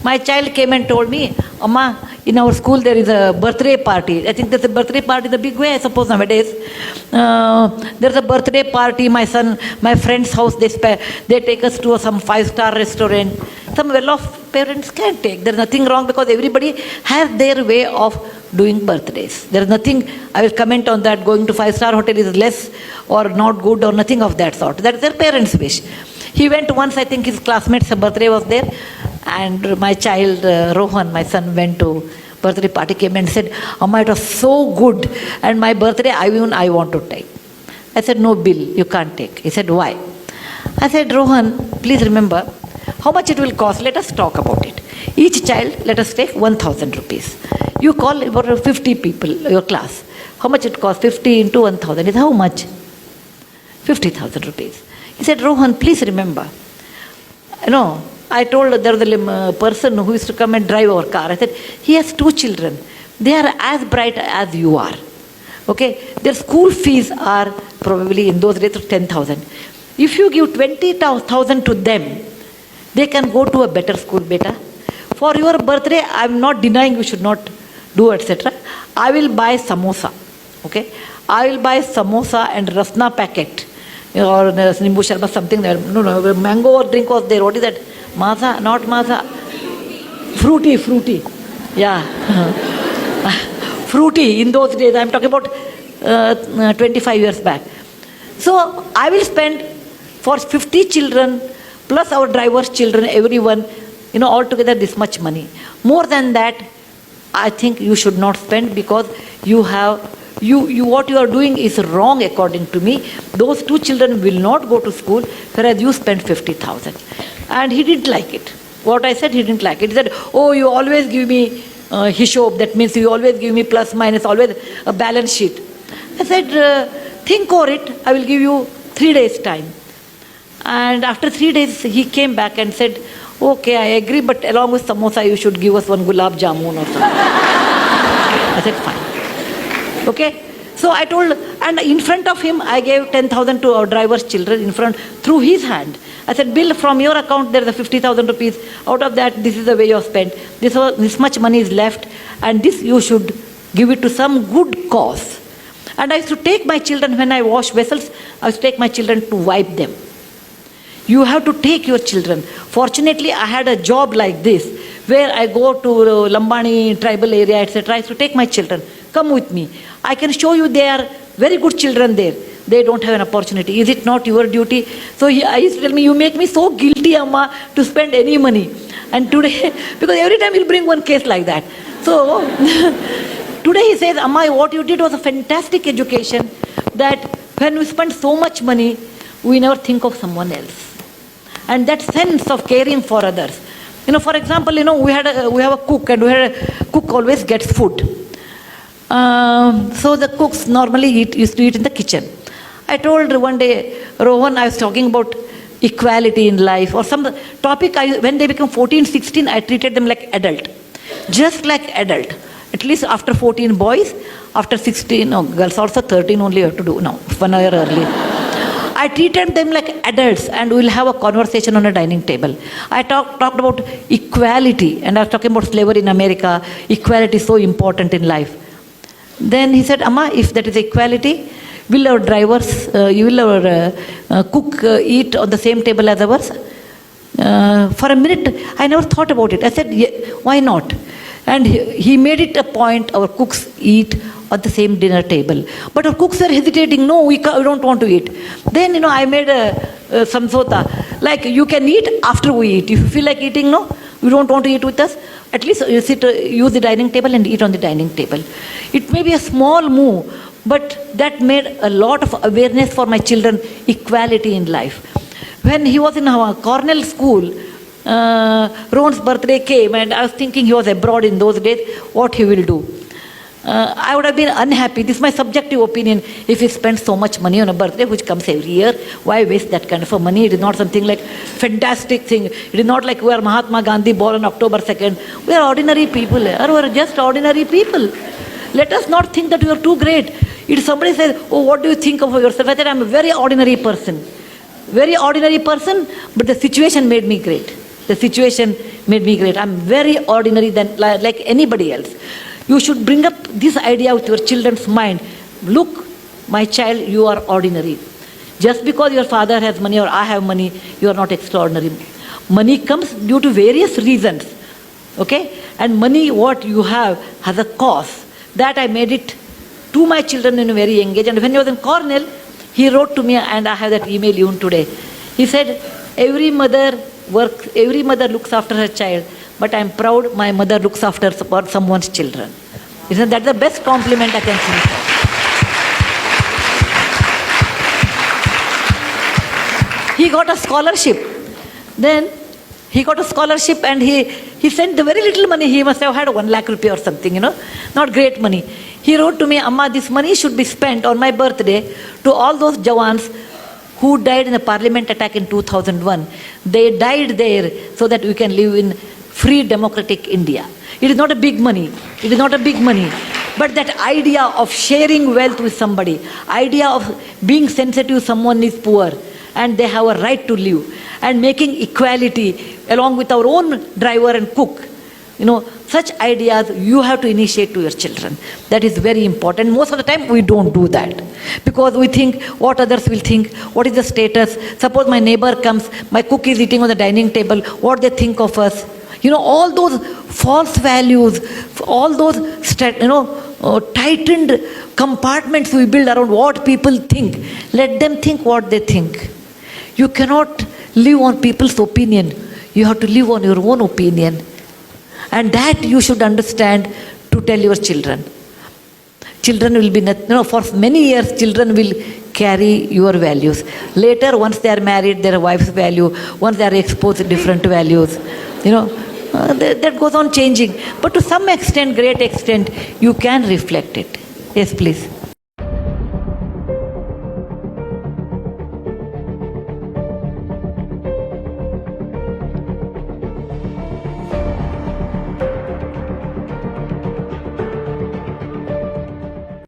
My child came and told me, Amma, in our school there is a birthday party. I think there's a birthday party in a big way, I suppose, nowadays. There's a birthday party, my friend's house, they take us to some 5-star restaurant. Some well-off parents can take. There's nothing wrong because everybody has their way of doing birthdays. There is nothing, I will comment on that, going to 5-star hotel is less or not good or nothing of that sort. That's their parents' wish. He went once, I think his classmate's birthday was there, and my child, Rohan, my son, went to birthday party, came and said, Amma, it was so good, and my birthday, I want to take. I said, no, Bill, you can't take. He said, why? I said, Rohan, please remember, how much it will cost, let us talk about it. Each child, let us take 1,000 rupees. You call about 50 people, your class. How much it costs? 50 into 1,000 is how much? 50,000 rupees. He said, Rohan, please remember, I told there was a person who used to come and drive our car. I said, he has 2 children. They are as bright as you are. Okay? Their school fees are probably in those days 10,000. If you give 20,000 to them, they can go to a better school, beta. For your birthday, I am not denying you should not do, etc. I will buy samosa. Okay? I will buy samosa and rasna packet. Or nimbu sharbat, something there. No, mango or drink was there. What is that? Maza, not maza. Fruity. Yeah. Fruity in those days. I am talking about 25 years back. So I will spend for 50 children plus our driver's children, everyone, altogether this much money. More than that, I think you should not spend because what you are doing is wrong according to me. Those 2 children will not go to school, whereas you spend 50,000. And he didn't like it. What I said, he didn't like it. He said, oh, you always give me hishob, that means you always give me plus minus, always a balance sheet. I said, think over it, I will give you 3 days time. And after 3 days, he came back and said, okay, I agree, but along with samosa, you should give us 1 gulab jamun or something. I said, fine. Okay? So I told, and in front of him, I gave 10,000 to our driver's children in front, through his hand. I said, Bill, from your account, there is a 50,000 rupees. Out of that, this is the way you have spent. This much money is left, and this you should give it to some good cause. And I used to take my children, when I wash vessels, I used to take my children to wipe them. You have to take your children. Fortunately, I had a job like this, where I go to Lambani tribal area, etc. I used to take my children. Come with me. I can show you they are very good children there. They don't have an opportunity. Is it not your duty? So I used to tell me, you make me so guilty, Amma, to spend any money. And today, because every time he'll bring one case like that. So today he says, Amma, what you did was a fantastic education, that when we spend so much money, we never think of someone else. And that sense of caring for others. For example, we have a cook, and cook always gets food. So the cooks normally used to eat in the kitchen. I told one day, Rohan, I was talking about equality in life or some topic. When they become 14, 16, I treated them like adult. Just like adult. At least after 14 boys, after 16, girls also 13 only you have to do now, 1 year early. I treated them like adults, and we'll have a conversation on a dining table. I talked about equality, and I was talking about slavery in America. Equality is so important in life. Then he said, Amma, if that is equality, will our drivers, will our cook eat on the same table as ours? For a minute, I never thought about it. I said, yeah, why not? And he made it a point, our cooks eat at the same dinner table. But our cooks were hesitating, no, we don't want to eat. Then, I made a samsota, like you can eat after we eat. If you feel like eating, no, you don't want to eat with us, at least you use the dining table and eat on the dining table. It may be a small move, but that made a lot of awareness for my children, equality in life. When he was in our Cornell school, Ron's birthday came, and I was thinking he was abroad in those days, what he will do. I would have been unhappy. This is my subjective opinion. If he spends so much money on a birthday, which comes every year, why waste that kind of money? It is not something like fantastic thing. It is not like we are Mahatma Gandhi born on October 2nd. We are ordinary people. We are just ordinary people. Let us not think that we are too great. If somebody says, oh, what do you think of yourself? I said, I'm a very ordinary person. Very ordinary person, but the situation made me great. The situation made me great. I'm very ordinary than like anybody else. You should bring up this idea with your children's mind. Look, my child, you are ordinary. Just because your father has money or I have money, you are not extraordinary. Money comes due to various reasons. Okay? And money, what you have, has a cost. That I made it to my children in a very young age. And when he was in Cornell, he wrote to me, and I have that email even today. He said, every mother looks after her child, but I'm proud my mother looks after someone's children. Isn't that the best compliment I can think of? He got a scholarship. Then he got a scholarship, and he sent the very little money. He must have had 1 lakh rupee or something, not great money. He wrote to me, Amma, this money should be spent on my birthday to all those Jawans who died in the parliament attack in 2001. They died there so that we can live in free democratic India. It is not a big money. It is not a big money. But that idea of sharing wealth with somebody, idea of being sensitive someone is poor and they have a right to live, and making equality along with our own driver and cook, such ideas you have to initiate to your children. That is very important. Most of the time we don't do that because we think what others will think, what is the status. Suppose my neighbor comes, my cook is eating on the dining table, what they think of us. All those false values, all those tightened compartments we build around what people think. Let them think what they think. You cannot live on people's opinion. You have to live on your own opinion. And that you should understand to tell your children. Children will be, for many years, children will carry your values. Later, once they are married, their wife's value, once they are exposed to different values, that goes on changing. But to some extent, great extent, you can reflect it. Yes, please.